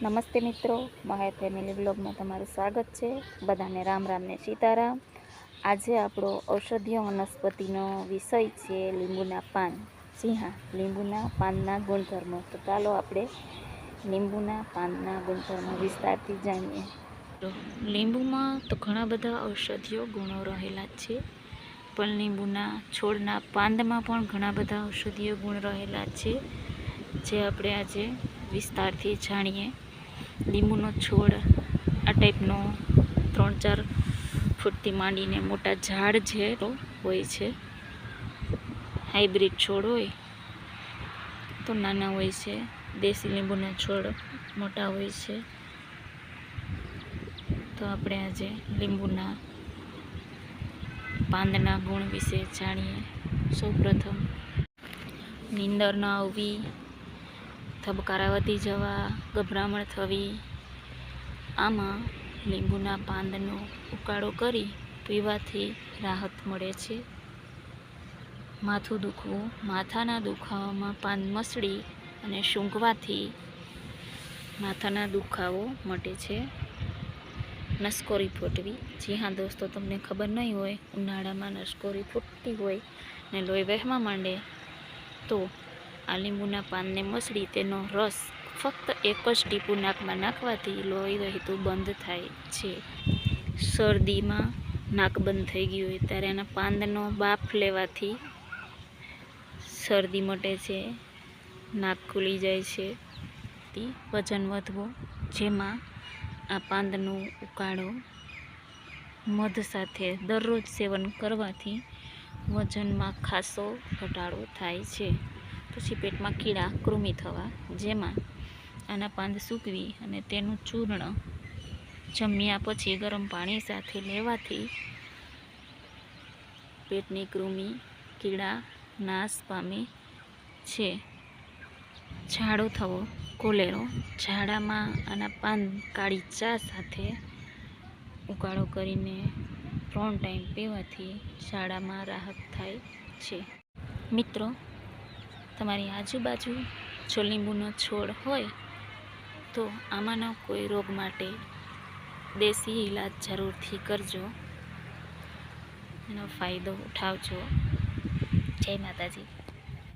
નમસ્તે મિત્રો, my family બ્લોગમાં તમારું સ્વાગત છે. બધાને રામ રામ ને સીતારામ. આજે આપણો ઔષધીય વનસ્પતિનો વિષય છે લીંબુના પાન. જી હા, લીંબુના પાનના ગુણધર્મો. તો ચાલો આપણે લીંબુના પાનના ગુણધર્મો વિસ્તારથી જાણીએ. લીંબુમાં તો ઘણા બધા ઔષધીય ગુણો રહેલા છે, પણ લીંબુના છોડના પાંદમાં પણ ઘણા બધા ઔષધીય ગુણ રહેલા છે, જે આપણે આજે વિસ્તારથી જાણીએ. લીંબુનો છોડ આ ટાઈપનો 3-4 ફૂટથી માંડીને મોટા ઝાડ જે હોય છે. હાઇબ્રિડ છોડ હોય તો નાના હોય છે, દેશી લીંબુના છોડ મોટા હોય છે. તો આપણે આજે લીંબુના પાંદના ગુણ વિશે જાણીએ. સૌપ્રથમ, નીંદર ન આવવી, ધબકારા વધી જવા, ગભરામણ થવી, આમાં લીંબુના પાંદનો ઉકાળો કરી પીવાથી રાહત મળે છે. માથું દુખવું, માથાના દુખાવામાં પાન મસળી અને સૂંઘવાથી માથાના દુખાવો મટે છે. નસકોરી ફૂટવી, જી હા દોસ્તો, તમને ખબર નહીં હોય, ઉનાળામાં નસકોરી ફૂટતી હોય ને લોહી વહેવા માંડે તો આ લીંબુના પાનને મસળી તેનો રસ ફક્ત એક જ ટીપું નાકમાં નાખવાથી લોહી વહેતું બંધ થાય છે. શરદીમાં નાક બંધ થઈ ગઈ હોય ત્યારે આના પાંદનો બાફ લેવાથી શરદી મટે છે, નાક ખુલી જાય છે. વજન વધવું, જેમાં આ પાંદનો ઉકાળો મધ સાથે દરરોજ સેવન કરવાથી વજનમાં ખાસો ઘટાડો થાય છે. પછી પેટમાં કીડા કૃમિ થવા, જેમાં આના પાંદ સૂકવી અને તેનું ચૂર્ણ જમ્યા પછી ગરમ પાણી સાથે લેવાથી પેટની કૃમિ કીડા નાશ પામે છે. ઝાડો થવો, કોલેરો, ઝાડામાં આના પાન કાળી ચા સાથે ઉકાળો કરીને 3 ટાઈમ પીવાથી ઝાડામાં રાહત થાય છે. મિત્રો, તમારી આજુબાજુ જો લીંબુનો છોડ હોય તો આમાંનો કોઈ રોગ માટે દેશી ઈલાજ જરૂરથી કરજો, એનો ફાયદો ઉઠાવજો. જય માતાજી.